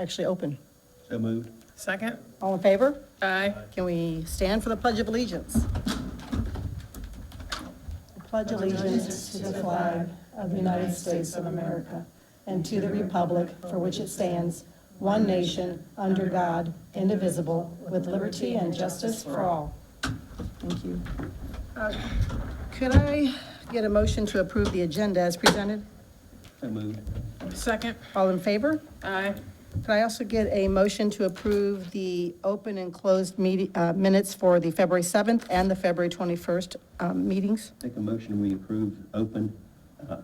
actually open? So moved. Second? All in favor? Aye. Can we stand for the Pledge of Allegiance? I pledge allegiance to the flag of the United States of America and to the republic for which it stands, one nation, under God, indivisible, with liberty and justice for all. Thank you. Could I get a motion to approve the agenda as presented? So moved. Second? All in favor? Aye. Could I also get a motion to approve the open and closed minutes for the February 7th and the February 21st meetings? Make a motion, we approve open,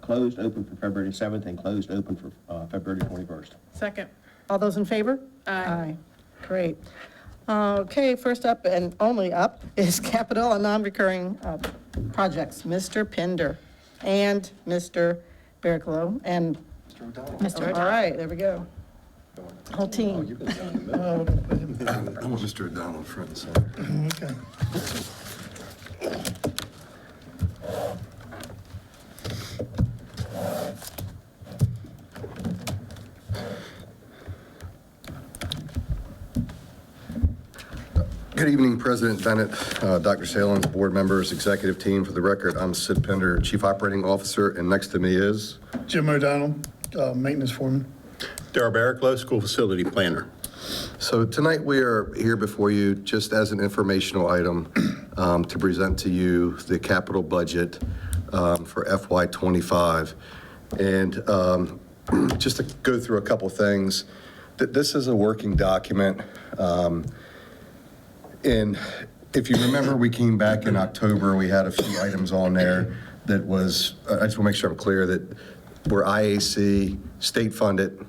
closed open for February 7th and closed open for February 21st. Second? All those in favor? Aye. Great. Okay, first up and only up is capital and non-recurring projects. Mr. Pinder and Mr. Barrichello and Mr. All right, there we go. Whole team. I want Mr. O'Donnell front and center. Okay. Good evening, President Bennett, Dr. Salins, board members, executive team. For the record, I'm Sid Pender, Chief Operating Officer, and next to me is Jim O'Donnell, maintenance foreman. Darrell Barrichello, School Facility Planner. So tonight we are here before you just as an informational item to present to you the capital budget for FY25. And just to go through a couple things, this is a working document. And if you remember, we came back in October, we had a few items on there that was, I just want to make sure I'm clear that we're IAC, state funded,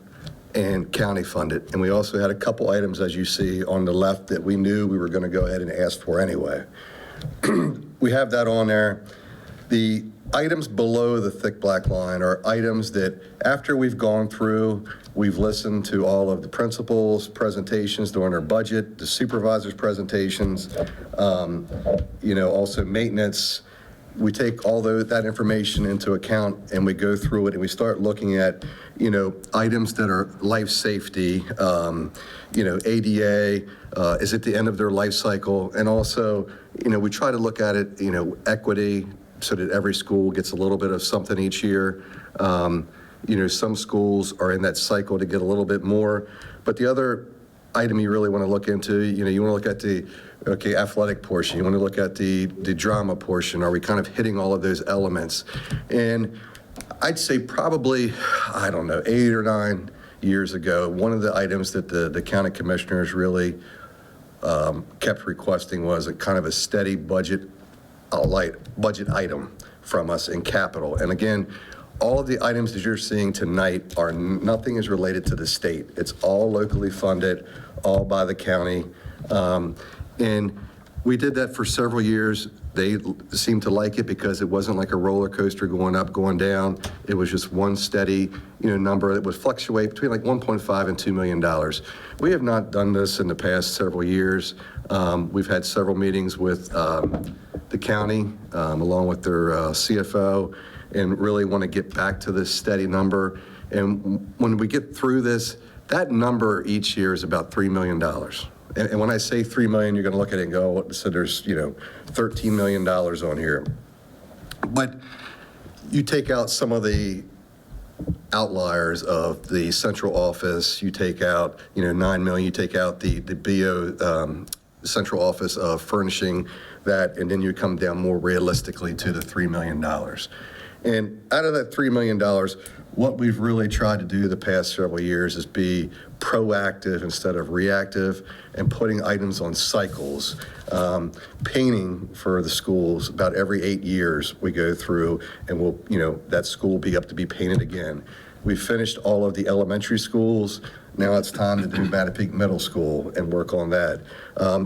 and county funded. And we also had a couple items, as you see on the left, that we knew we were going to go ahead and ask for anyway. We have that on there. The items below the thick black line are items that after we've gone through, we've listened to all of the principals' presentations during our budget, the supervisors' presentations, also maintenance. We take all that information into account and we go through it and we start looking at, items that are life safety, ADA, is at the end of their life cycle. And also, we try to look at it, equity, so that every school gets a little bit of something each year. Some schools are in that cycle to get a little bit more. But the other item you really want to look into, you want to look at the athletic portion. You want to look at the drama portion. Are we kind of hitting all of those elements? And I'd say probably, 8 or 9 years ago, one of the items that the county commissioners really kept requesting was a kind of a steady budget item from us in capital. And again, all of the items that you're seeing tonight nothing is related to the state. It's all locally funded, all by the county. And we did that for several years. They seemed to like it because it wasn't like a roller coaster going up, going down. It was just one steady, number that would fluctuate between like $1.5 and $2 million. We have not done this in the past several years. We've had several meetings with the county, along with their CFO, and really want to get back to this steady number. And when we get through this, that number each year is about $3 million. And when I say $3 million, you're going to look at it and go, so there's, $13 million on here. But you take out some of the outliers of the central office, you take out, $9 million, you take out the BO central office of furnishing that, and then you come down more realistically to the $3 million. And out of that $3 million, what we've really tried to do the past several years is be proactive instead of reactive and putting items on cycles. Painting for the schools, about every 8 years we go through and that school will be up to be painted again. We finished all of the elementary schools. Now it's time to do Mattapique Middle School and work on that.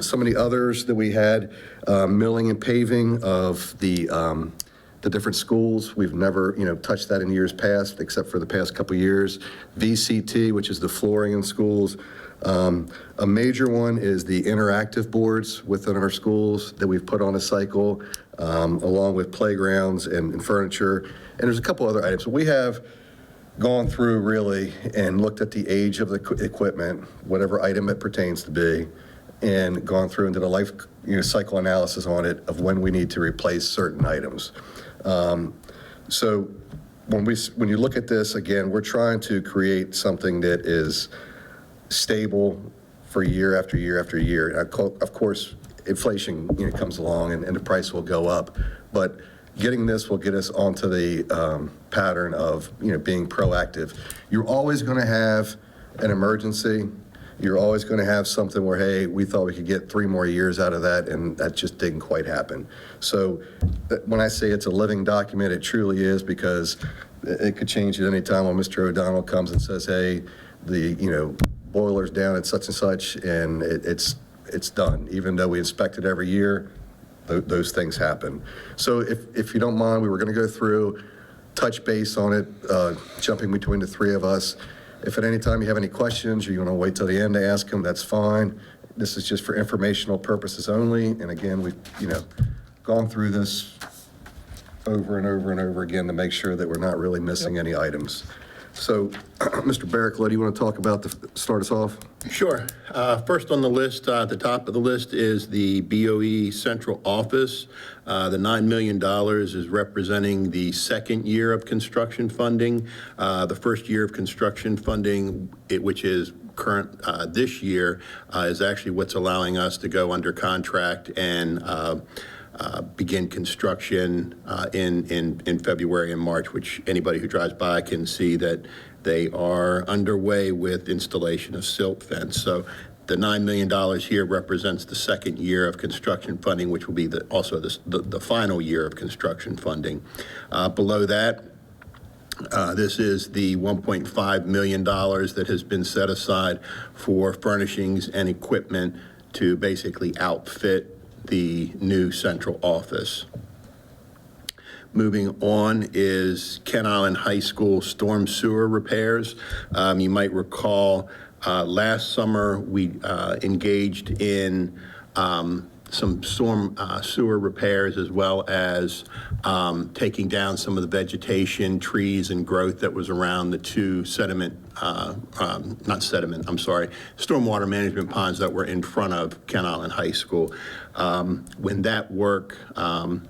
Some of the others that we had, milling and paving of the different schools. We've never, touched that in years past, except for the past couple years. VCT, which is the flooring in schools. A major one is the interactive boards within our schools that we've put on a cycle, along with playgrounds and furniture. And there's a couple other items. We have gone through really and looked at the age of the equipment, whatever item it pertains to be, and gone through and did a life cycle analysis on it of when we need to replace certain items. So when you look at this, again, we're trying to create something that is stable for year after year after year. Of course, inflation comes along and the price will go up, but getting this will get us onto the pattern of being proactive. You're always going to have an emergency. You're always going to have something where, hey, we thought we could get 3 more years out of that, and that just didn't quite happen. So when I say it's a living document, it truly is, because it could change at any time when Mr. O'Donnell comes and says, hey, the boiler's down at such and such, and it's done. Even though we inspect it every year, those things happen. So if you don't mind, we were going to go through, touch base on it, jumping between the 3 of us. If at any time you have any questions, or you want to wait till the end to ask them, that's fine. This is just for informational purposes only. And again, we've gone through this over and over and over again to make sure that we're not really missing any items. So, Mr. Barraclough, do you want to talk about start us off? Sure. First on the list, at the top of the list is the BOE central office. The $9 million is representing the second year of construction funding. The first year of construction funding, which is current this year, is actually what's allowing us to go under contract and begin construction in February and March, which anybody who drives by can see that they are underway with installation of silt fence. So the $9 million here represents the second year of construction funding, which will be also the final year of construction funding. Below that, this is the $1.5 million that has been set aside for furnishings and equipment to basically outfit the new central office. Moving on is Kent Island High School storm sewer repairs. You might recall last summer we engaged in some storm sewer repairs, as well as taking down some of the vegetation, trees, and growth that was around the 2 stormwater management ponds that were in front of Kent Island High School. When that work, when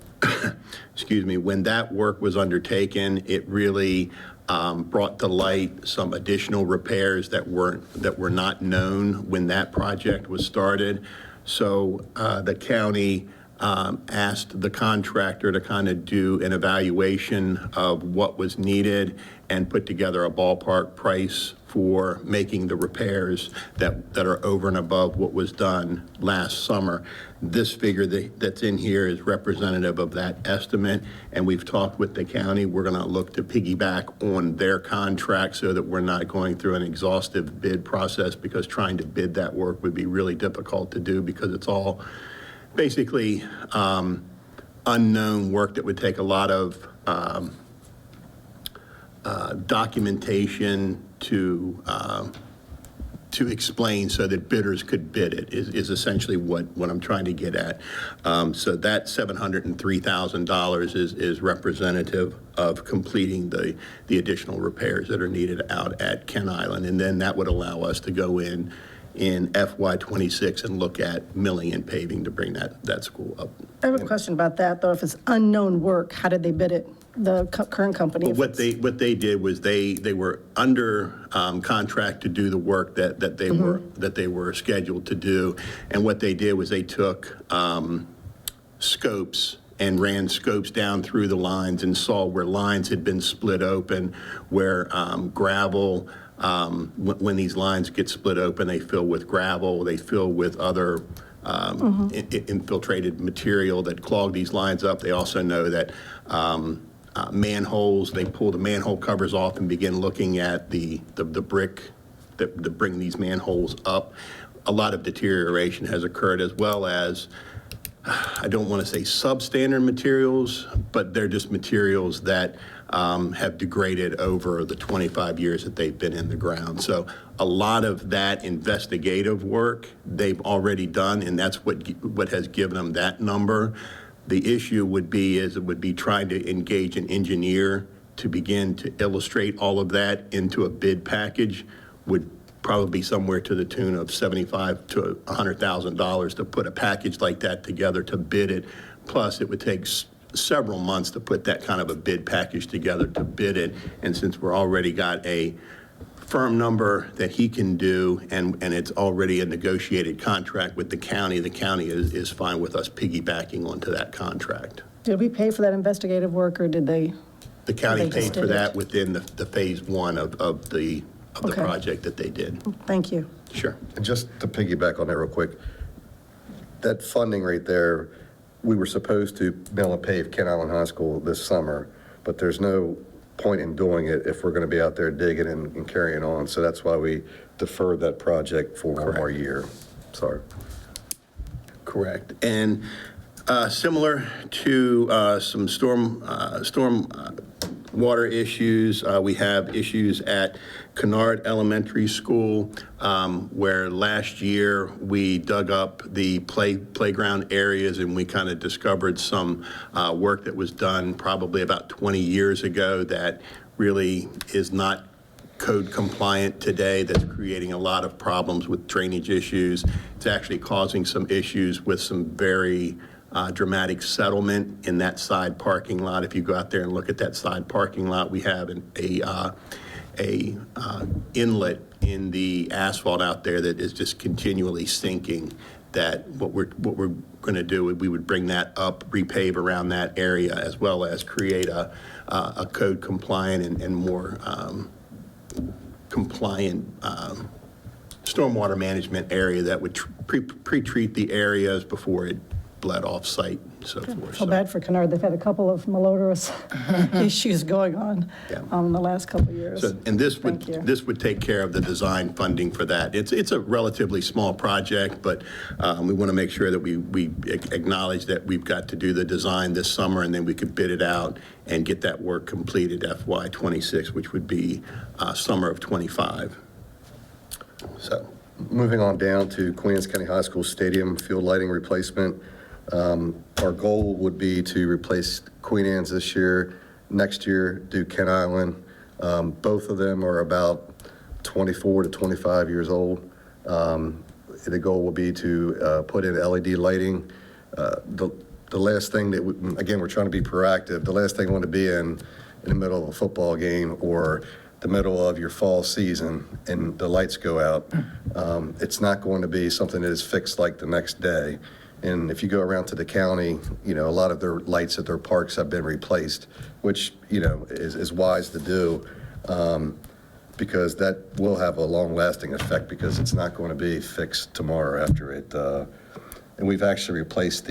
that work was undertaken, it really brought to light some additional repairs that were not known when that project was started. So the county asked the contractor to kind of do an evaluation of what was needed and put together a ballpark price for making the repairs that are over and above what was done last summer. This figure that's in here is representative of that estimate, and we've talked with the county. We're going to look to piggyback on their contract so that we're not going through an exhaustive bid process, because trying to bid that work would be really difficult to do, because it's all basically unknown work that would take a lot of documentation to explain so that bidders could bid it, is essentially what I'm trying to get at. So that $703,000 is representative of completing the additional repairs that are needed out at Kent Island. And then that would allow us to go in FY26 and look at milling and paving to bring that school up. I have a question about that, though. If it's unknown work, how did they bid it, the current company? What they did was they were under contract to do the work that they were scheduled to do, and what they did was they took scopes and ran scopes down through the lines and saw where lines had been split open, where gravel. When these lines get split open, they fill with gravel, they fill with other infiltrated material that clog these lines up. They also know that manholes, they pull the manhole covers off and begin looking at the brick that bring these manholes up. A lot of deterioration has occurred, as well as, I don't want to say substandard materials, but they're just materials that have degraded over the 25 years that they've been in the ground. So a lot of that investigative work they've already done, and that's what has given them that number. The issue would be trying to engage an engineer to begin to illustrate all of that into a bid package would probably be somewhere to the tune of $75,000 to $100,000 to put a package like that together to bid it. Plus, it would take several months to put that kind of a bid package together to bid it. And since we're already got a firm number that he can do, and it's already a negotiated contract with the county is fine with us piggybacking onto that contract. Did we pay for that investigative work, or did they? The county They just paid for did that it. within the phase one of the Okay. project that they did. Thank you. Sure. And just to piggyback on that real quick, that funding right there, we were supposed to mill and pave Kent Island High School this summer, but there's no point in doing it if we're going to be out there digging and carrying on. So that's why we deferred that project for one more year. Sorry. Correct. And similar to some storm water issues, we have issues at Kennard Elementary School, where last year we dug up the playground areas and we kind of discovered some work that was done probably about 20 years ago that really is not code compliant today, that's creating a lot of problems with drainage issues. It's actually causing some issues with some very dramatic settlement in that side parking lot. If you go out there and look at that side parking lot, we have a inlet in the asphalt out there that is just continually sinking. That what we're going to do, we would bring that up, repave around that area, as well as create a code compliant and more compliant stormwater management area that would pre-treat the areas before it bled off site and so forth. Feel bad for Kennard. They've had a couple of malodorous issues going on Yeah. in the last couple of years. So, and this Thank you. would take care of the design funding for that. It's a relatively small project, but we want to make sure that we acknowledge that we've got to do the design this summer, and then we could bid it out and get that work completed FY26, which would be summer of '25. So. Moving on down to Queen Anne's County High School Stadium field lighting replacement. Our goal would be to replace Queen Anne's this year, next year do Kent Island. Both of them are about 24 to 25 years old. The goal will be to put in LED lighting. The last thing that, again, we're trying to be proactive. The last thing I want to be in the middle of a football game or the middle of your fall season and the lights go out. It's not going to be something that is fixed like the next day. And if you go around to the county, a lot of their lights at their parks have been replaced, which, is wise to do, because that will have a long-lasting effect because it's not going to be fixed tomorrow after it. And we've actually replaced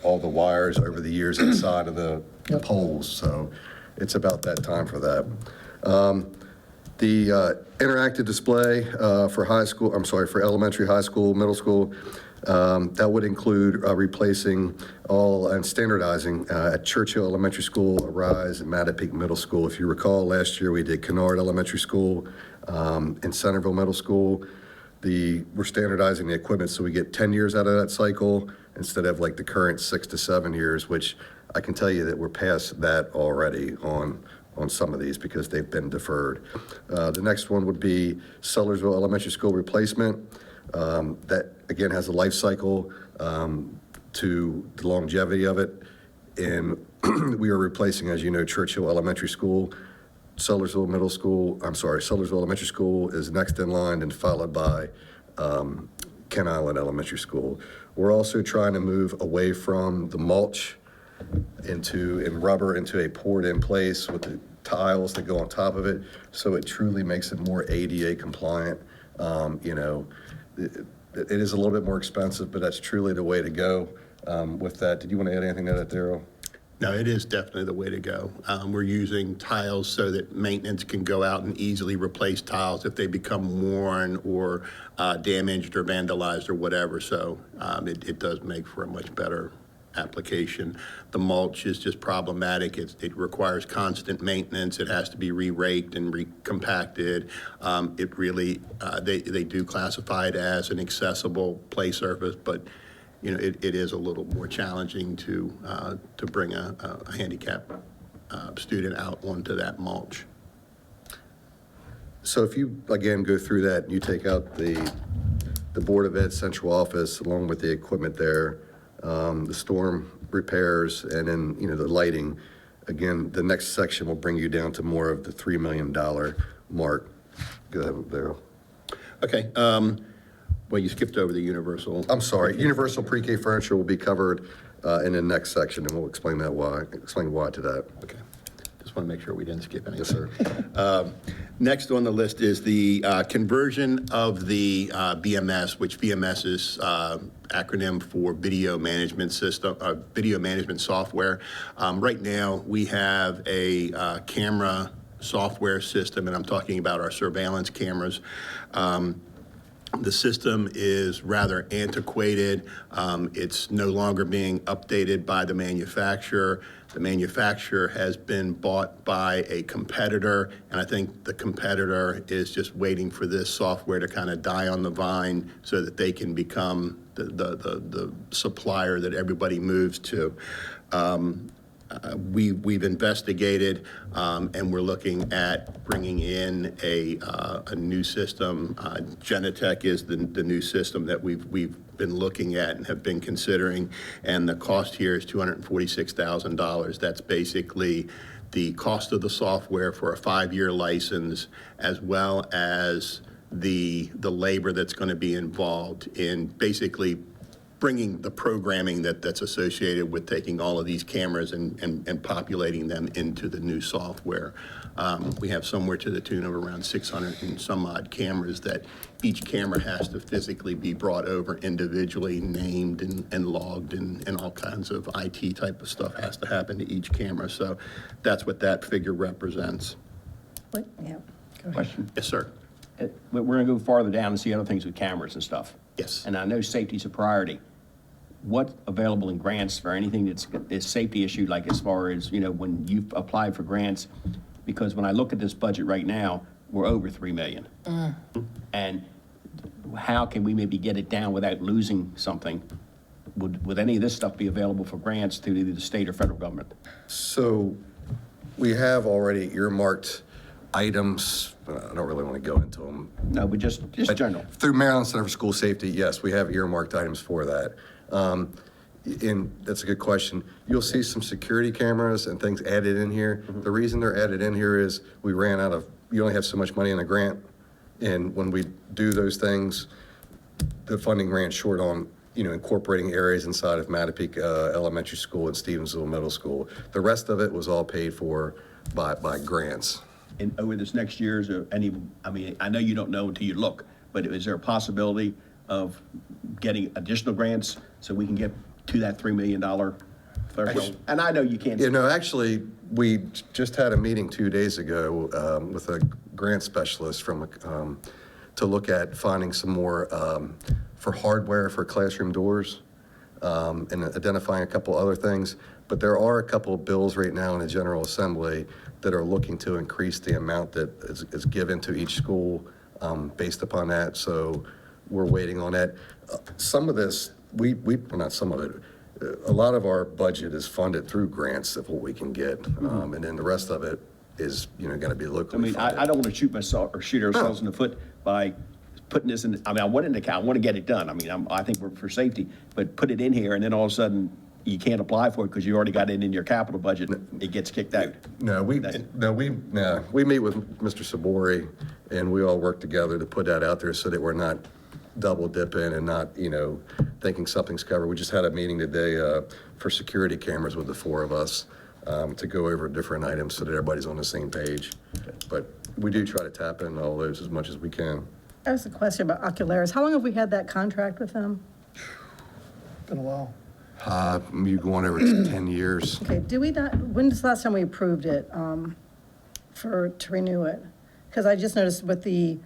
all the wires over the years inside of the poles, so it's about that time for that. The interactive display for elementary, high school, middle school, that would include replacing all and standardizing at Churchill Elementary School, Arise, and Mattapique Middle School. If you recall, last year we did Kennard Elementary School and Centerville Middle School. We're standardizing the equipment so we get 10 years out of that cycle instead of like the current 6 to 7 years, which I can tell you that we're past that already on some of these because they've been deferred. The next one would be Sellersville Elementary School replacement. That, again, has a life cycle to the longevity of it. And we are replacing, as you know, Churchill Elementary School. Sellersville Elementary School is next in line and followed by Kent Island Elementary School. We're also trying to move away from the mulch and rubber into a poured in place with the tiles that go on top of it, so it truly makes it more ADA compliant. It is a little bit more expensive, but that's truly the way to go with that. Did you want to add anything to that, Daryl? No, it is definitely the way to go. We're using tiles so that maintenance can go out and easily replace tiles if they become worn or damaged or vandalized or whatever. So it does make for a much better application. The mulch is just problematic. It requires constant maintenance. It has to be re-raked and recompacted. It really, they do classify it as an accessible play surface, but it is a little more challenging to bring a handicap student out onto that mulch. So if you, again, go through that, you take out the Board of Ed central office along with the equipment there, the storm repairs, and then, the lighting. Again, the next section will bring you down to more of the $3 million mark. Go ahead, Daryl. Okay, well, you skipped over the universal. I'm sorry, universal pre-K furniture will be covered in the next section, and we'll explain why to that. Okay, just want to make sure we didn't skip anything. Yes, sir. Next on the list is the conversion of the BMS, which BMS is acronym for Video Management System, Video Management Software. Right now, we have a camera software system, and I'm talking about our surveillance cameras. The system is rather antiquated. It's no longer being updated by the manufacturer. The manufacturer has been bought by a competitor, and I think the competitor is just waiting for this software to kind of die on the vine so that they can become the supplier that everybody moves to. We've investigated, and we're looking at bringing in a new system. Genetech is the new system that we've been looking at and have been considering, and the cost here is $246,000. That's basically the cost of the software for a 5-year license, as well as the labor that's going to be involved in basically bringing the programming that's associated with taking all of these cameras and populating them into the new software. We have somewhere to the tune of around 600 and some odd cameras that each camera has to physically be brought over individually, named and logged, and all kinds of IT type of stuff has to happen to each camera. So that's what that figure represents. What? Yeah. Go ahead. Question. Yes, sir. We're going to go farther down and see other things with cameras and stuff. Yes. And I know safety's a priority. What's available in grants for anything is safety issue, like as far as, when you've applied for grants? Because when I look at this budget right now, we're over 3 million. And how can we maybe get it down without losing something? Would any of this stuff be available for grants through either the state or federal government? So we have already earmarked items. I don't really want to go into them. No, but just general. Through Maryland Center for School Safety, yes, we have earmarked items for that. And that's a good question. You'll see some security cameras and things added in here. The reason they're added in here is we ran out of, you only have so much money in a grant. And when we do those things, the funding ran short on, incorporating areas inside of Mattapique Elementary School and Stevensville Middle School. The rest of it was all paid for by grants. And over this next year, is there any, I know you don't know until you look, but is there a possibility of getting additional grants so we can get to that $3 million threshold? And I know you can't. Actually, we just had a meeting 2 days ago with a grant specialist to look at finding some more for hardware for classroom doors and identifying a couple other things. But there are a couple of bills right now in the General Assembly that are looking to increase the amount that is given to each school based upon that. So we're waiting on that. Some of this, not some of it, a lot of our budget is funded through grants of what we can get. And then the rest of it is, going to be locally funded. I don't want to shoot myself or shoot ourselves in the foot by putting this in. I want to get it done. I think we're for safety, but put it in here and then all of a sudden you can't apply for it because you already got it in your capital budget. It gets kicked out. No, we meet with Mr. Sabori and we all work together to put that out there so that we're not double dipping and not, thinking something's covered. We just had a meeting today for security cameras with the 4 of us to go over different items so that everybody's on the same page. But we do try to tap into all those as much as we can. I have a question about Ocularis. How long have we had that contract with them? Been a while. You going over 10 years. Okay, when was the last time we approved it to renew it? Because I just noticed with the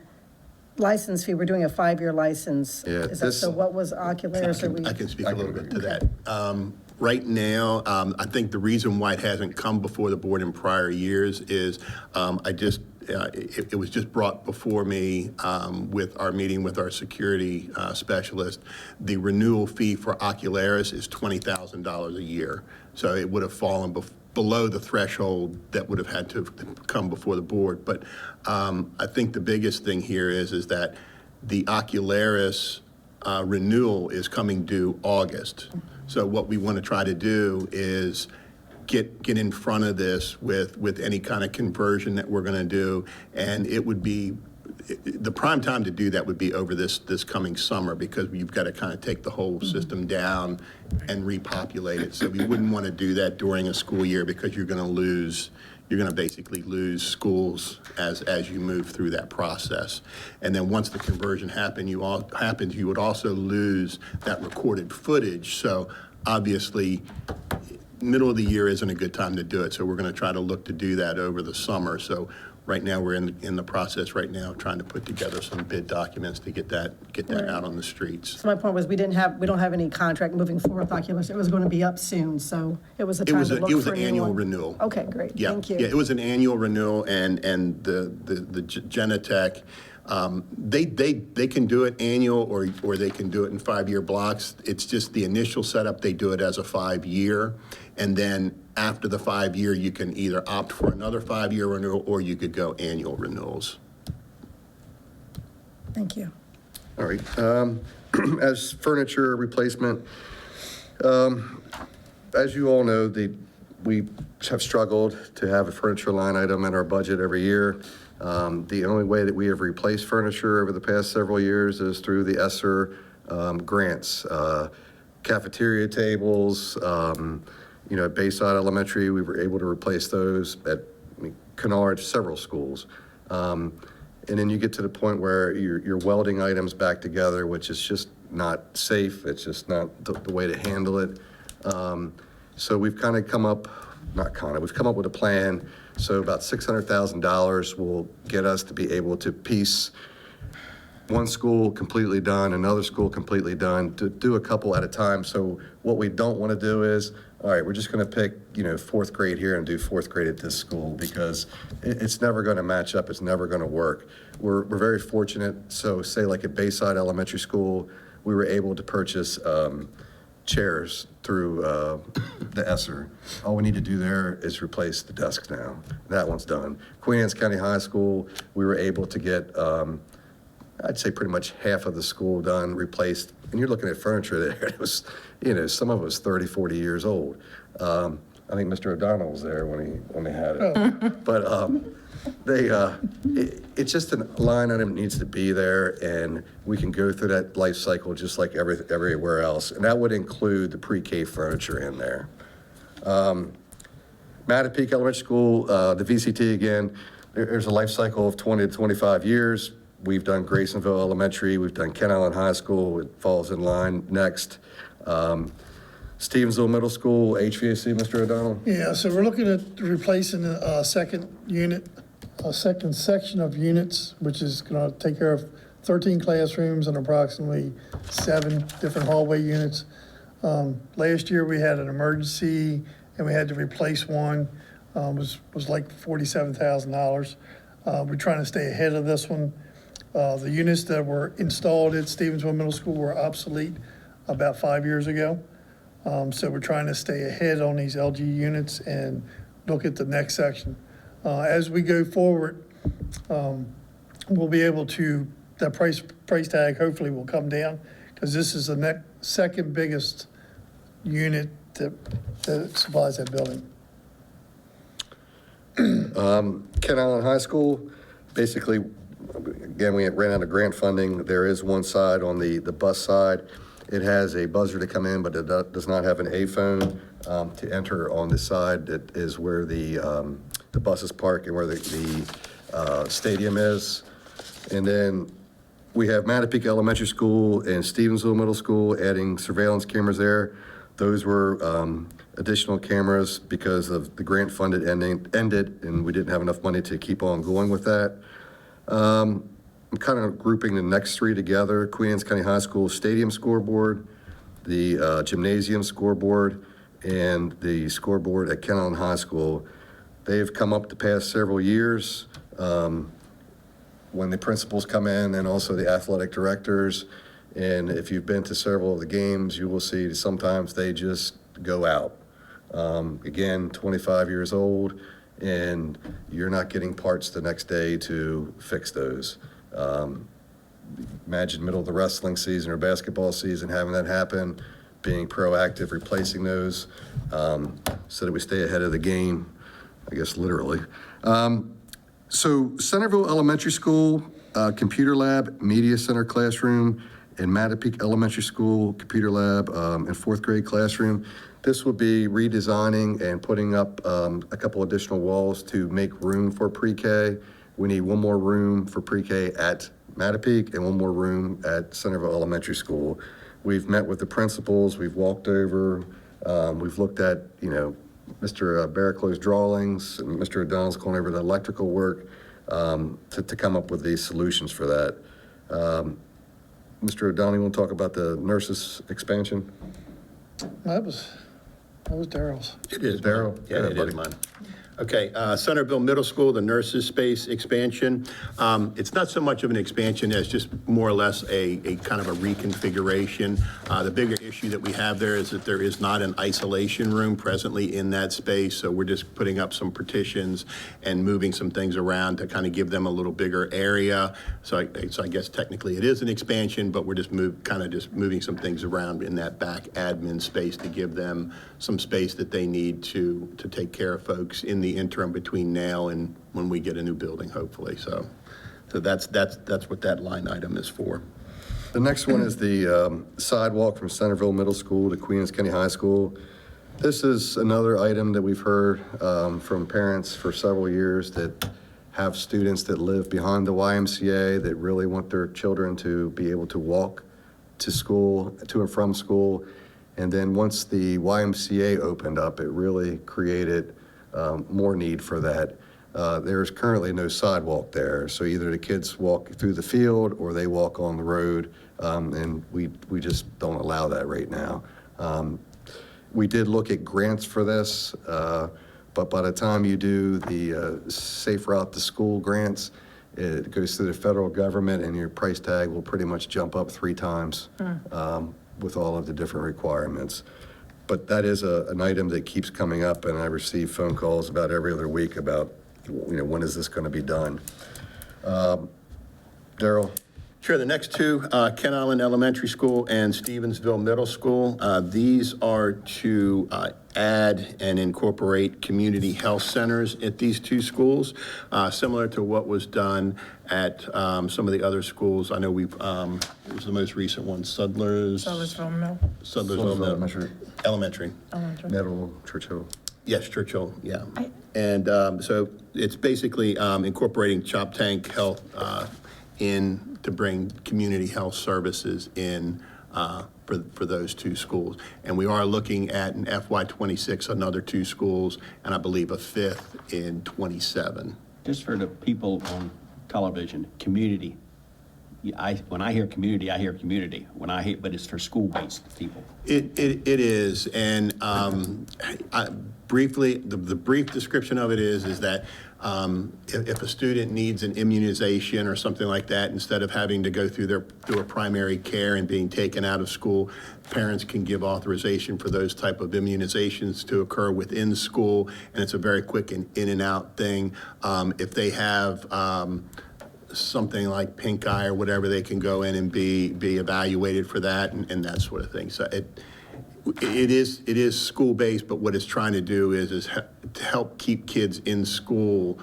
license fee, we're doing a 5-year license. Yeah, So what was Ocularis? I can speak a little bit to that. Right now, I think the reason why it hasn't come before the board in prior years is it was just brought before me with our meeting with our security specialist. The renewal fee for Ocularis is $20,000 a year. So it would have fallen below the threshold that would have had to come before the board. But I think the biggest thing here is that the Ocularis renewal is coming due August. So what we want to try to do is get in front of this with any kind of conversion that we're going to do, and it would be the prime time to do that would be over this coming summer, because you've got to kind of take the whole system down and repopulate it. So we wouldn't want to do that during a school year, because you're going to basically lose schools as you move through that process. And then once the conversion happens, you would also lose that recorded footage. So obviously, middle of the year isn't a good time to do it. So we're going to try to look to do that over the summer. So right now, we're in the process right now trying to put together some bid documents to get that out on the streets. So my point was, we don't have any contract moving forward with Oculus. It was going to be up soon, so it was a time to look for a new one. It was an annual renewal. Okay, great, Yeah, thank you. yeah, it was an annual renewal, and the Genetech, they can do it annual, or they can do it in 5-year blocks. It's just the initial setup, they do it as a 5-year, and then after the 5-year, you can either opt for another 5-year renewal, or you could go annual renewals. Thank you. All right. As furniture replacement, as you all know, we have struggled to have a furniture line item in our budget every year. The only way that we have replaced furniture over the past several years is through the ESSER grants. Cafeteria tables, at Bayside Elementary, we were able to replace those at Kennard, several schools. And then you get to the point where you're welding items back together, which is just not safe. It's just not the way to handle it. So we've we've come up with a plan. So about $600,000 will get us to be able to piece one school completely done, another school completely done, to do a couple at a time. So what we don't want to do is, all right, we're just going to pick, 4th grade here and do 4th grade at this school, because it's never going to match up. It's never going to work. We're very fortunate. So say like at Bayside Elementary School, we were able to purchase chairs through the ESSER. All we need to do there is replace the desks now. That one's done. Queen Anne's County High School, we were able to get, I'd say pretty much half of the school done, replaced. And you're looking at furniture there. It was, some of it was 30, 40 years old. I think Mr. O'Donnell was there when they had it. But it's just a line item that needs to be there, and we can go through that life cycle just like everywhere else. And that would include the pre-K furniture in there. Mattapique Elementary School, the VCT again, there's a life cycle of 20 to 25 years. We've done Graysonville Elementary, we've done Kent Island High School, it falls in line next. Stevensville Middle School, HVAC, Mr. O'Donnell? Yeah, so we're looking at replacing a second section of units, which is going to take care of 13 classrooms and approximately 7 different hallway units. Last year, we had an emergency, and we had to replace one. Was like $47,000. We're trying to stay ahead of this one. The units that were installed at Stevensville Middle School were obsolete about 5 years ago. So we're trying to stay ahead on these LG units and look at the next section. As we go forward, we'll be able to, that price tag hopefully will come down, because this is the second biggest unit that supplies that building. Kent Island High School, basically, again, we ran out of grant funding. There is one side on the bus side. It has a buzzer to come in, but it does not have an A phone to enter on this side. That is where the buses park and where the stadium is. And then we have Mattapique Elementary School and Stevensville Middle School adding surveillance cameras there. Those were additional cameras because of the grant funded ended, and we didn't have enough money to keep on going with that. I'm kind of grouping the next 3 together: Queen Anne's County High School stadium scoreboard, the gymnasium scoreboard, and the scoreboard at Kent Island High School. They've come up the past several years when the principals come in, and also the athletic directors. And if you've been to several of the games, you will see sometimes they just go out. Again, 25 years old, and you're not getting parts the next day to fix those. Imagine middle of the wrestling season or basketball season, having that happen, being proactive, replacing those, so that we stay ahead of the game, I guess literally. So Centerville Elementary School, computer lab, media center classroom, and Mattapique Elementary School, computer lab, and fourth grade classroom. This will be redesigning and putting up a couple additional walls to make room for pre-K. We need one more room for pre-K at Mattapique and one more room at Centerville Elementary School. We've met with the principals, we've walked over, we've looked at, Mr. Barracloux's drawings, and Mr. O'Donnell's going over the electrical work to come up with these solutions for that. Mr. O'Donnell, you want to talk about the nurses expansion? That was Daryl's. It is. Darryl? Yeah, Yeah, it buddy. is mine. Okay, Centerville Middle School, the nurses' space expansion. It's not so much of an expansion as just more or less a kind of a reconfiguration. The bigger issue that we have there is that there is not an isolation room presently in that space, so we're just putting up some partitions and moving some things around to kind of give them a little bigger area. So I guess technically it is an expansion, but we're just moving some things around in that back admin space to give them some space that they need to take care of folks in the interim between now and when we get a new building, hopefully. So that's what that line item is for. The next one is the sidewalk from Centerville Middle School to Queens County High School. This is another item that we've heard from parents for several years that have students that live behind the YMCA that really want their children to be able to walk to school, to and from school. And then once the YMCA opened up, it really created more need for that. There's currently no sidewalk there, so either the kids walk through the field or they walk on the road, and we just don't allow that right now. We did look at grants for this, but by the time you do the Safe Route to School grants, it goes through the federal government and your price tag will pretty much jump up 3 times with all of the different requirements. But that is an item that keeps coming up, and I receive phone calls about every other week about, when is this going to be done? Daryl? Sure, the next two, Kent Island Elementary School and Stevensville Middle School. These are to add and incorporate community health centers at these two schools, similar to what was done at some of the other schools. I know it was the most recent one, Sudlersville Mill. Sudlersville Mill. Elementary. Middle, Churchill. Yes, Churchill, yeah. And so it's basically incorporating Chop Tank Health in to bring community health services in for those two schools. And we are looking at in FY26 another 2 schools, and I believe a 5th in 27. Just for the people on television, community. When I hear community, I hear community. But it's for school-based people. It is, and briefly, the brief description of it is that if a student needs an immunization or something like that, instead of having to go through a primary care and being taken out of school, parents can give authorization for those type of immunizations to occur within school, and it's a very quick and in and out thing. If they have something like pink eye or whatever, they can go in and be evaluated for that and that sort of thing. So it is school-based, but what it's trying to do is to help keep kids in school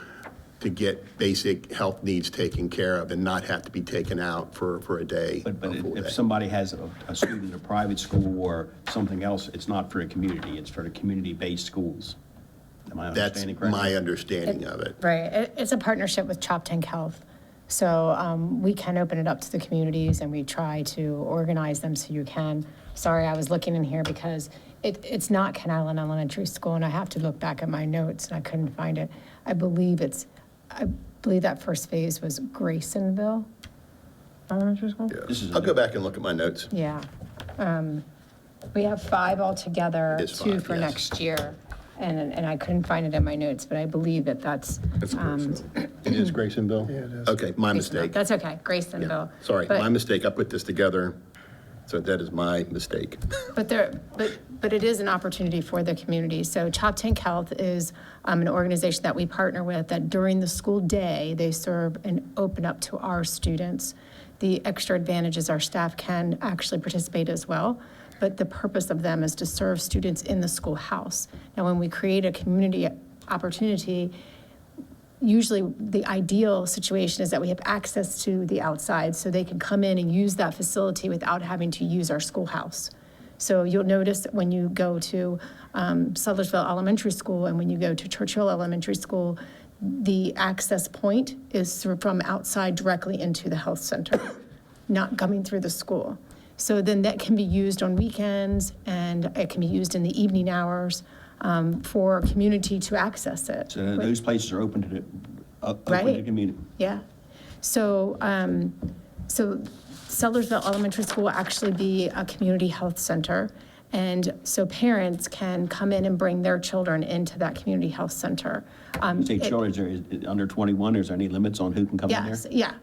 to get basic health needs taken care of and not have to be taken out for a day. But a full if day. somebody has a student in a private school or something else, it's not for a community, it's for the community-based schools. Am I That's understanding correctly? my understanding of it. Right. It's a partnership with Chop Tank Health. So we can open it up to the communities and we try to organize them so you can. Sorry, I was looking in here because it's not Kent Island Elementary School, and I have to look back at my notes and I couldn't find it. I believe that first phase was Graysonville Elementary School? This is I'll go back and look at my notes. Yeah. We have 5 altogether, It is 2 5, for yes. next year. And I couldn't find it in my notes, but I believe that's. It is Graysonville? Yeah, it is. Okay, my mistake. That's okay, Yeah. Graysonville. Sorry, But- my mistake. I put this together So that is my mistake. But it is an opportunity for the community. So Chop Tank Health is an organization that we partner with, that during the school day, they serve and open up to our students. The extra advantage is our staff can actually participate as well, but the purpose of them is to serve students in the schoolhouse. Now, when we create a community opportunity, usually the ideal situation is that we have access to the outside, so they can come in and use that facility without having to use our schoolhouse. So you'll notice that when you go to Sudlersville Elementary School and when you go to Churchill Elementary School, the access point is from outside directly into the health center, not coming through the school. So then that can be used on weekends, and it can be used in the evening hours for community to access it. So those places are open to the, open to the Right. community. Yeah. So, so Sudlersville Elementary School will actually be a community health center. And so parents can come in and bring their children into that community health center. You say children, is there under 21, is there any limits on who can come in there? Yes, yeah.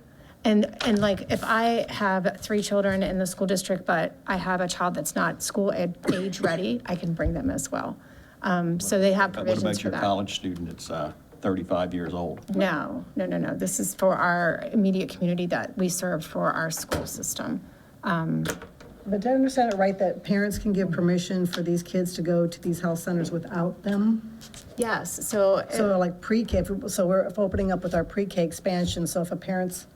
And like, if I have 3 children in the school district, but I have a child that's not school age ready, I can bring them as well. So they have What provisions about for your that. college student that's 35 years old? No. This is for our immediate community that we serve for our school system. But did I understand it right, that parents can give permission for these kids to go to these health centers without them? Yes, so. So like pre-K, so we're opening up with our pre-K expansion, so if a parent's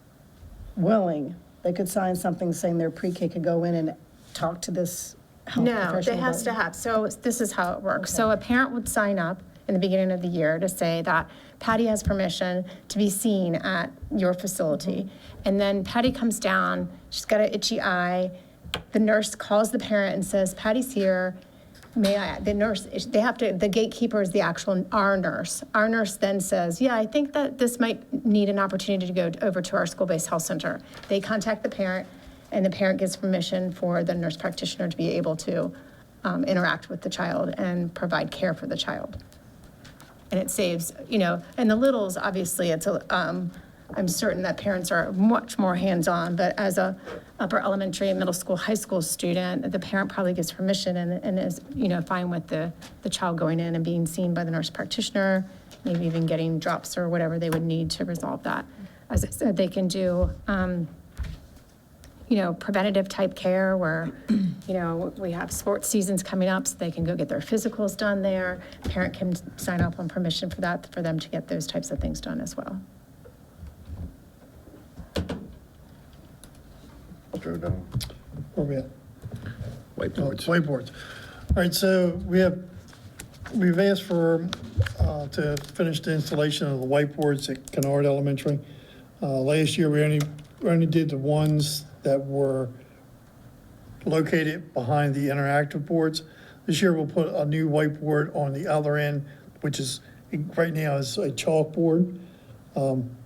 willing, they could sign something saying their pre-K could go in and talk to this health No, professional. it has to have, so this is how it works. So a parent would sign up in the beginning of the year to say that Patty has permission to be seen at your facility. And then Patty comes down, she's got an itchy eye, the nurse calls the parent and says, Patty's here, the nurse, they have to, the gatekeeper is our nurse. Our nurse then says, yeah, I think that this might need an opportunity to go over to our school-based health center. They contact the parent, and the parent gives permission for the nurse practitioner to be able to interact with the child and provide care for the child. And it saves, and the littles, obviously, I'm certain that parents are much more hands-on, but as a upper elementary, middle school, high school student, the parent probably gives permission and is, fine with the child going in and being seen by the nurse practitioner, maybe even getting drops or whatever they would need to resolve that. As I said, they can do, preventative type care where, we have sports seasons coming up, so they can go get their physicals done there. Parent can sign up on permission for that, for them to get those types of things done as well. Joe Dunn. Where we at? Whiteboards. Whiteboards. All right, so we've asked for, to finish the installation of the whiteboards at Kennard Elementary. Last year, we only did the ones that were located behind the interactive boards. This year, we'll put a new whiteboard on the other end, which is, right now is a chalkboard.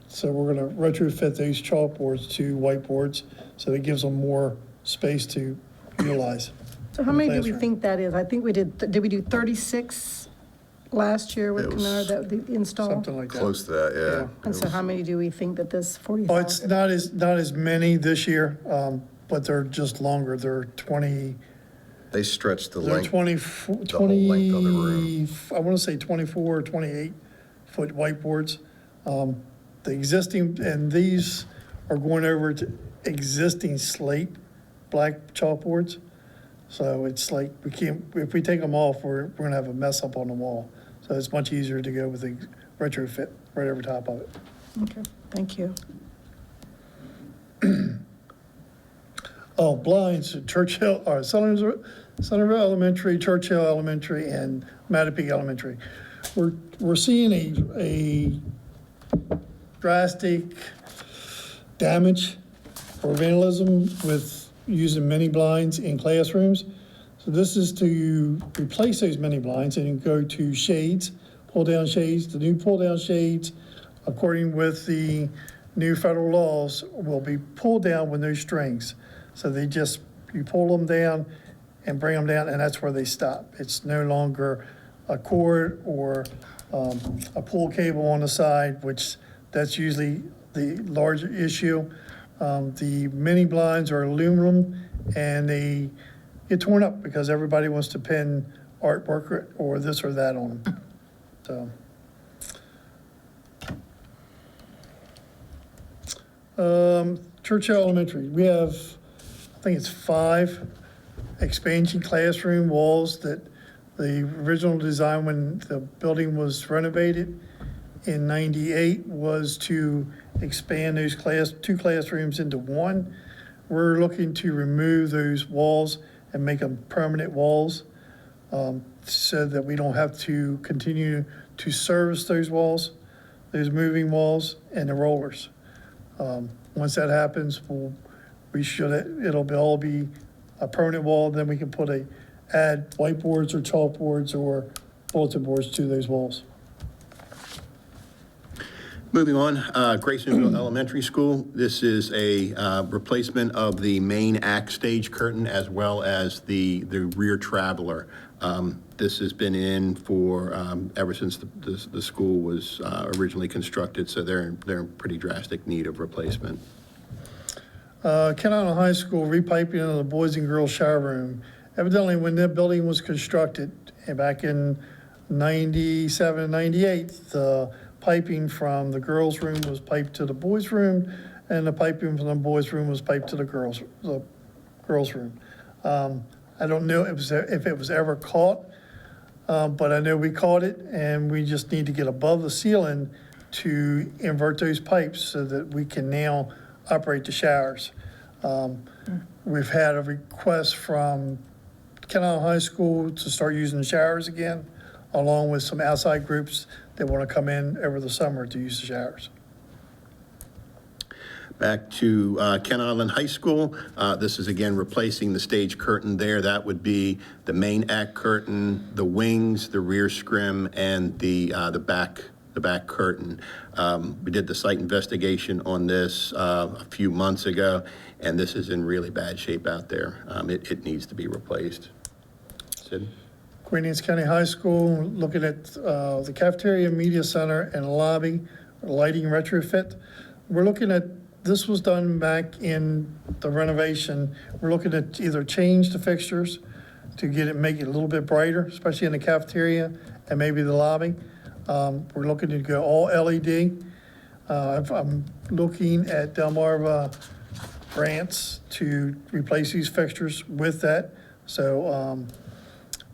So we're gonna retrofit those chalkboards to whiteboards, so that gives them more space to utilize. So how in the many do we classroom. think that is? I think we did we do 36 last year with It was Kennard, that the install? Something like that. Close to that, yeah. And so how many do we think that this Oh, it's 40,000? not as many this year, but they're just longer. They're 20, They stretched the they're length. 20, the whole length of the room. I want to say 24 or 28-foot whiteboards. The existing, and these are going over to existing slate black chalkboards. So it's like, we can't, if we take them off, we're going to have a mess up on the wall. So it's much easier to go with the retrofit right over top of it. Okay, thank you. Oh, blinds, Churchill, or Centerville Elementary, Churchill Elementary, and Mattapique Elementary. We're seeing a drastic damage or vandalism with using mini blinds in classrooms. So this is to replace those mini blinds and go to shades, pull-down shades. The new pull-down shades, according with the new federal laws, will be pulled down with no strings. So you pull them down and bring them down, and that's where they stop. It's no longer a cord or a pull cable on the side, which that's usually the larger issue. The mini blinds are aluminum and they get torn up because everybody wants to pin artwork or this or that on them. So. Churchill Elementary, we have, I think it's 5 expansion classroom walls that the original design when the building was renovated in 98 was to expand those 2 classrooms into 1. We're looking to remove those walls and make them permanent walls, so that we don't have to continue to service those walls, those moving walls and the rollers. Once that happens, it'll all be a permanent wall, then we can add whiteboards or chalkboards or bulletin boards to those walls. Moving on, Graysonville Elementary School. This is a replacement of the main act stage curtain as well as the rear traveler. This has been in for ever since the school was originally constructed, so they're in pretty drastic need of replacement. Kent Island High School repiping of the boys and girls shower room. Evidently, when that building was constructed back in 97, 98, the piping from the girls' room was piped to the boys' room, and the piping from the boys' room was piped to the girls' room. I don't know if it was ever caught, but I know we caught it, and we just need to get above the ceiling to invert those pipes so that we can now operate the showers. We've had a request from Kent Island High School to start using the showers again, along with some outside groups that want to come in over the summer to use the showers. Back to Kent Island High School. This is again replacing the stage curtain there. That would be the main act curtain, the wings, the rear scrim, and the back curtain. We did the site investigation on this a few months ago, and this is in really bad shape out there. It needs to be replaced. Sid? Queen Anne's County High School, looking at the cafeteria, media center, and lobby, lighting retrofit. We're looking at, this was done back in the renovation. We're looking at either change the fixtures to make it a little bit brighter, especially in the cafeteria and maybe the lobby. We're looking to go all LED. I'm looking at Delmarva grants to replace these fixtures with that. So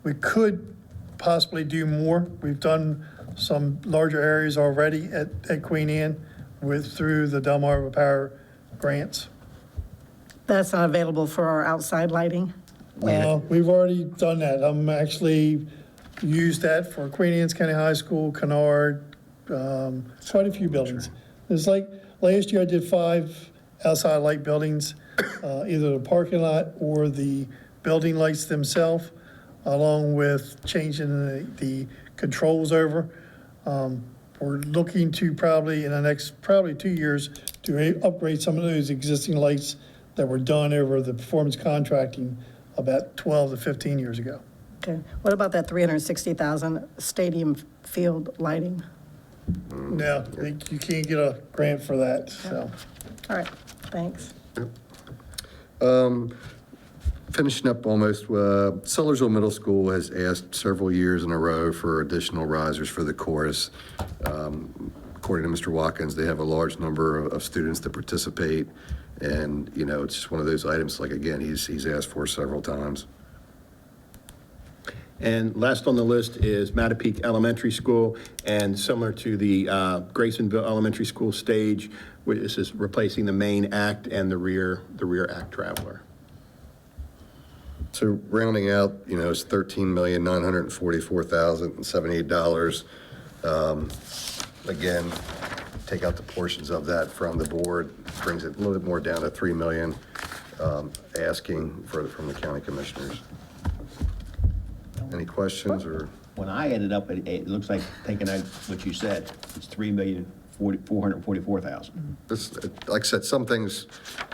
we could possibly do more. We've done some larger areas already at Queen Anne through the Delmarva Power grants. That's not available for our outside lighting? We've already done that. I'm actually used that for Queen Anne's County High School, Kennard, quite a few buildings. It's like, last year I did 5 outside light buildings, either the parking lot or the building lights themselves, along with changing the controls over. We're looking to probably, in the next 2 years, to upgrade some of those existing lights that were done over the performance contracting about 12 to 15 years ago. Okay. What about that $360,000 stadium field lighting? No, you can't get a grant for that, so. All right, thanks. Finishing up almost, Sellersville Middle School has asked several years in a row for additional risers for the chorus. According to Mr. Watkins, they have a large number of students that participate, and, you know, it's just one of those items, like, again, he's asked for several times. And last on the list is Mattapique Elementary School, and similar to the Graysonville Elementary School stage, this is replacing the main act and the rear act traveler. So rounding out, you know, it's $13,944,078. Again, take out the portions of that from the board, brings it a little bit more down to $3 million, asking from the county commissioners. Any questions or? When I ended up, it looks like, taking out what you said, it's $3 million $444,000. This, like I said, some things,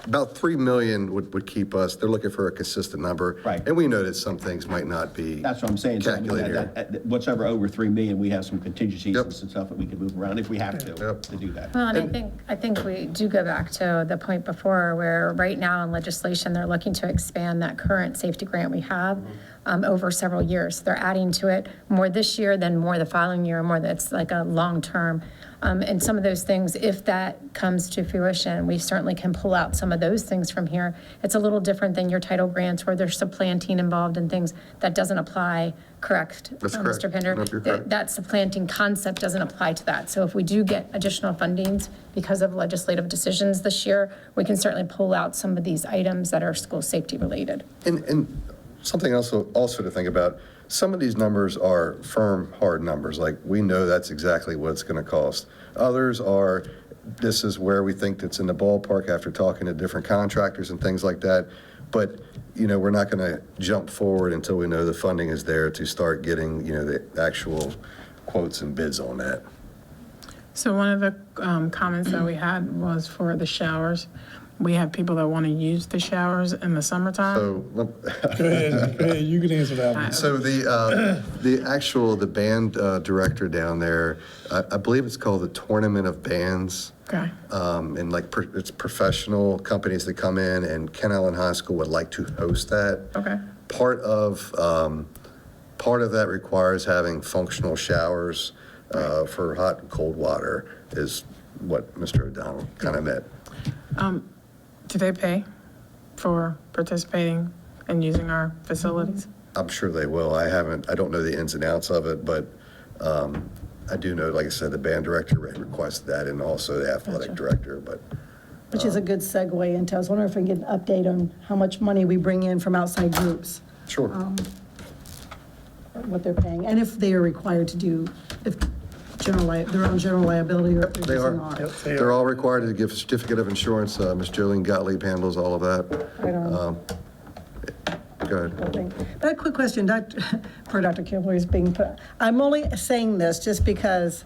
about 3 million would keep us, they're looking for a consistent number. Right. And we know that some things might not be That's what I'm saying. So, I mean, calculated here. whatever over 3 million, we have some contingencies Yep. and some stuff that we can move around if we have to Yep. do that. Well, and I think we do go back to the point before where right now in legislation, they're looking to expand that current safety grant we have over several years. They're adding to it more this year, then more the following year, more that's like a long-term. And some of those things, if that comes to fruition, we certainly can pull out some of those things from here. It's a little different than your title grants where there's supplanting involved and things that doesn't apply, correct? That's correct. Mr. Pender? Nope, you're correct. That supplanting concept doesn't apply to that. So if we do get additional fundings because of legislative decisions this year, we can certainly pull out some of these items that are school safety related. And something also to think about, some of these numbers are firm, hard numbers, like we know that's exactly what it's going to cost. Others are, this is where we think it's in the ballpark after talking to different contractors and things like that. But, we're not going to jump forward until we know the funding is there to start getting, the actual quotes and bids on that. So one of the comments that we had was for the showers. We have people that want to use the showers in the summertime. So, Go ahead, you can answer that one. So the band director down there, I believe it's called the Tournament of Bands. Okay. And it's professional companies that come in, and Ken Island High School would like to host that. Okay. Part of that requires having functional showers for hot and cold water, is what Mr. O'Donnell kind of meant. Do they pay for participating and using our facilities? I'm sure they will. I don't know the ins and outs of it, but I do know, like I said, the band director requested that, and also the athletic director, but. Which is a good segue into, I was wondering if we can get an update on how much money we bring in from outside groups, Sure. what they're paying, and if they are required to do, if their own general liability, or if They they're are. using ours. They're all required to give a certificate of insurance. Ms. Jolene Gottlieb handles all of that. Right on. Go ahead. Thing. But a quick question, for Dr. Kilroy's being put, I'm only saying this just because,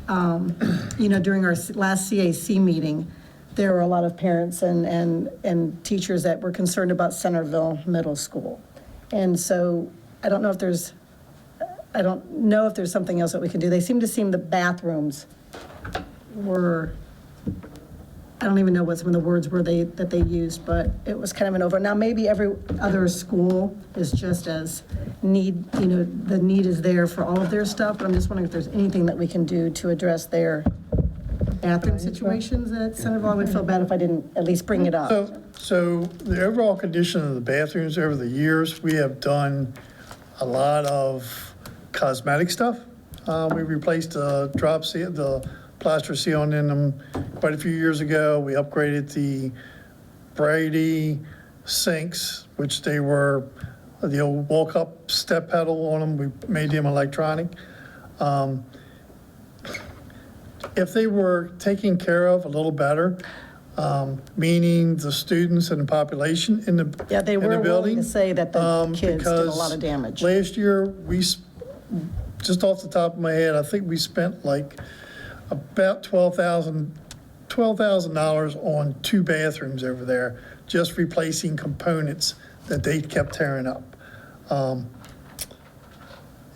during our last CAC meeting, there were a lot of parents and teachers that were concerned about Centerville Middle School. And so I don't know if there's something else that we can do. They seem the bathrooms were, I don't even know what some of the words were that they used, but it was kind of an over. Now, maybe every other school is just as the need is there for all of their stuff, but I'm just wondering if there's anything that we can do to address their bathroom situations at Centerville. I would feel bad if I didn't at least bring it up. So the overall condition of the bathrooms over the years, we have done a lot of cosmetic stuff. We replaced the plaster sealant in them quite a few years ago. We upgraded the Brady sinks, which they were the old walk-up step pedal on them. We made them electronic. If they were taken care of a little better, meaning the students and the population in the Yeah, they in the were willing building, to say that the kids did a because lot of damage. Last year, just off the top of my head, I think we spent like about $12,000 on 2 bathrooms over there, just replacing components that they kept tearing up.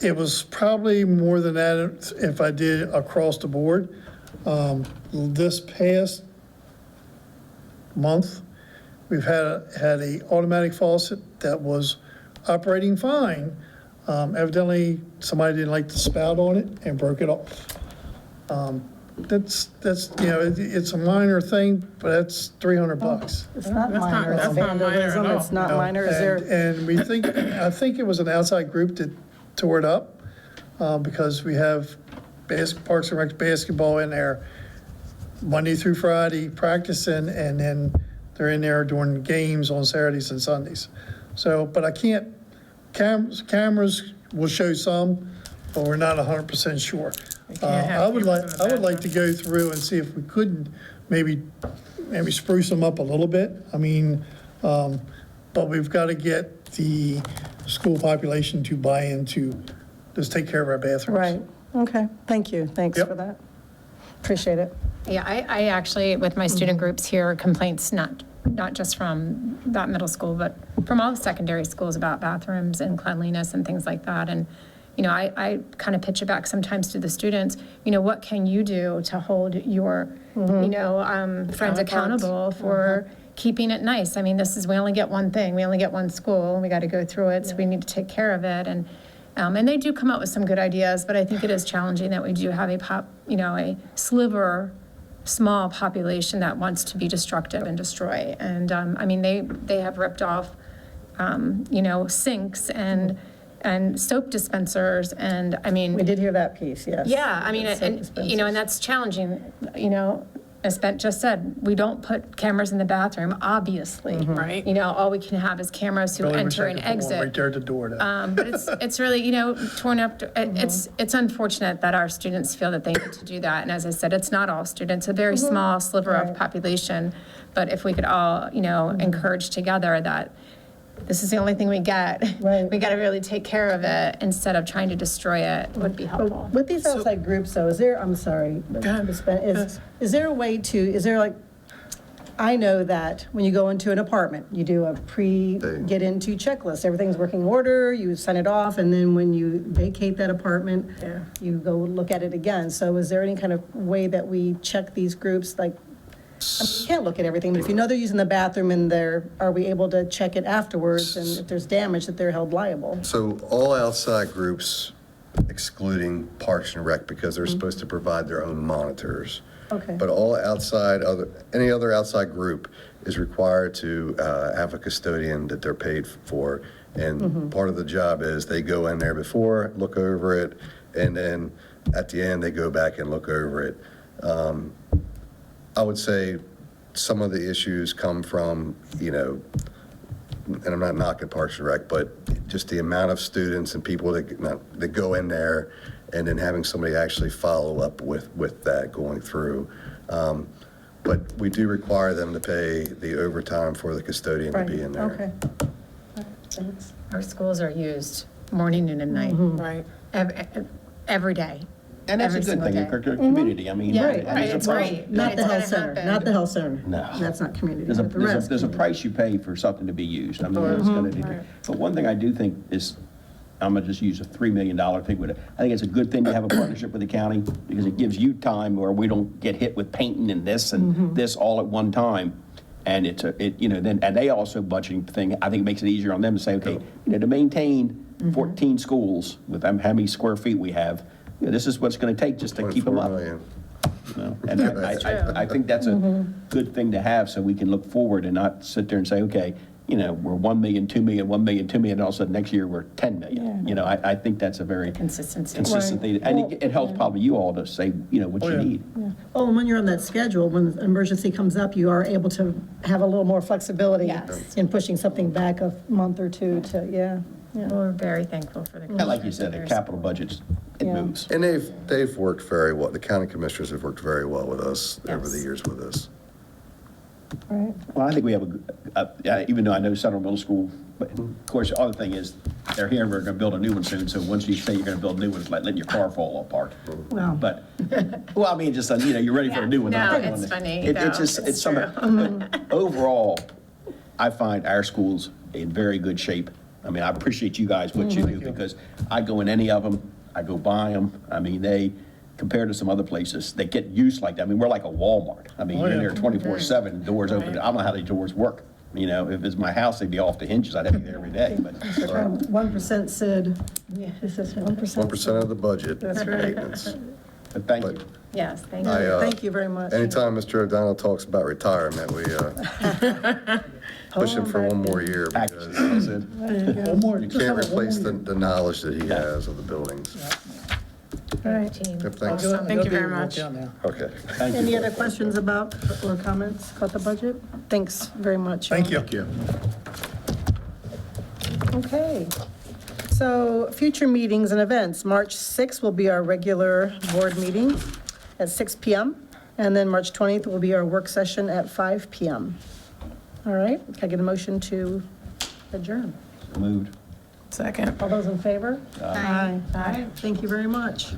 It was probably more than that if I did across the board. This past month, we've had a automatic faucet that was operating fine. Evidently, somebody didn't like the spout on it and broke it off. That's it's a minor thing, but that's $300. It's not That's not- minor, it's that's not minor at vandalism, all. it's not minor, is there? And I think it was an outside group that tore it up, because we have Parks and Rec basketball in there Monday through Friday practicing, and then they're in there doing games on Saturdays and Sundays. So, but I can't, cameras will show some, but we're not 100% sure. can't have I would cameras in the like to go through and see if we couldn't maybe spruce them up a little bit. I mean, but we've got to get the school population to buy into, just take care of our bathrooms. Right, okay, thank you, thanks Yep. for that. Appreciate it. Yeah, I actually, with my student groups, hear complaints, not just from that middle school, but from all the secondary schools about bathrooms and cleanliness and things like that. And, I kind of pitch it back sometimes to the students, what can you do to hold your, friends accountable for keeping it nice? I mean, we only get one thing, we only get one school, and we got to go through it, so we need to take care of it. And they do come up with some good ideas, but I think it is challenging that we do have a sliver, small population that wants to be destructive and destroy. And, they have ripped off, sinks and soap dispensers, and, We did hear that piece, yes. yeah, Soap dispensers. and that's challenging, as Ben just said, we don't put cameras in the bathroom, obviously. Right. All we can have is cameras who Really wish enter I and could put one exit. right there at the door. But it's really, torn up, it's unfortunate that our students feel that they need to do that. And as I said, it's not all students, a very small sliver of population. But if we could all, encourage together that this is the only thing we get. Right. We got to really take care of it instead of trying to destroy it would be helpful. With these outside groups, though, is there, I'm sorry, ahead. Ms. Bennett, is there a way to, is there like, I know that when you go into an apartment, you do a get into checklist, everything's working order, you sign it off, and then when you vacate that apartment, you go look at it again. So is there any kind of way that we check these groups, like, you can't look at everything, but if you know they're using the bathroom in there, are we able to check it afterwards, and if there's damage, that they're held liable? So all outside groups, excluding Parks and Rec, because they're supposed to provide their own monitors. Okay. But any other outside group is required to have a custodian that they're paid for. And part of the job is they go in there before, look over it, and then at the end, they go back and look over it. I would say some of the issues come from, and I'm not knocking Parks and Rec, but just the amount of students and people that go in there, and then having somebody actually follow up with that going through. But we do require them to pay the overtime for the custodian to be in there. Okay. Thanks. Our schools are used morning, noon, and night, Right. every day. And that's a Every good thing in single our community. I mean, Yeah, and there's a it's price- great. Not the It's health gonna center, happen. not the health center. No. That's not community, There's a, but the there's a, rest. there's a price you pay for something to be used. I mean, it's gonna do. But one thing I do think is, I'm gonna just use a $3 million thing with it. I think it's a good thing to have a partnership with the county, because it gives you time where we don't get hit with painting and this all at one time. And and they also budgeting thing, I think it makes it easier on them to say, okay, to maintain 14 schools with how many square feet we have, this is what's gonna take just to keep them 24 up. million. And I think that's a good thing to have, so we can look forward and not sit there and say, okay, we're 1 million, 2 million, 1 million, 2 million, and all of a sudden next year we're 10 million. I think that's a very Consistency. consistent thing. And it helps probably you all to say, what you need. Oh, and when you're on that schedule, when an emergency comes up, you are able to have a little more flexibility Yes. in pushing something back a month or two to, yeah. We're very thankful for the. And like you said, the capital budgets, it Yeah. moves. And they've worked very well, the county commissioners have worked very well with us over the Yes. years with this. Right. Well, I think we have even though I know Central Middle School, but of course, the other thing is, they're here and we're gonna build a new one soon, so once you say you're gonna build a new one, it's like letting your car fall apart. Well. But, well, I mean, just, you're ready for a new one. No, I'm taking it's one. funny, It's though. just, It's it's some, but overall, I find our schools in very good shape. I mean, I appreciate you guys, what you do, because I go in any of them, I go by them. I mean, they, compared to some other places, they get used like that. I mean, we're like a Walmart. I mean, you're in there 24/7, doors open. I don't know how the doors work. If it's my house, they'd be off the hinges. I'd have to be there every day, but. 1% said, this is 1%. 1% of the budget. That's right. Maintenance. But thank But you. Yes, thank you. Thank you very much. Anytime Mr. O'Donnell talks about retirement, we push him for one more year, because One more. you can't replace the knowledge that he has of the buildings. All right. Team. Yep, thanks. Thank you very much. Okay. Thank Any you. other questions about or comments about the budget? Thanks very much. Thank you. Thank you. Okay. So future meetings and events, March 6th will be our regular board meeting at 6 PM. And then March 20th will be our work session at 5 PM. All right, can I get a motion to adjourn? Moved. Second. All those in favor? Aye. Aye. Thank you very much.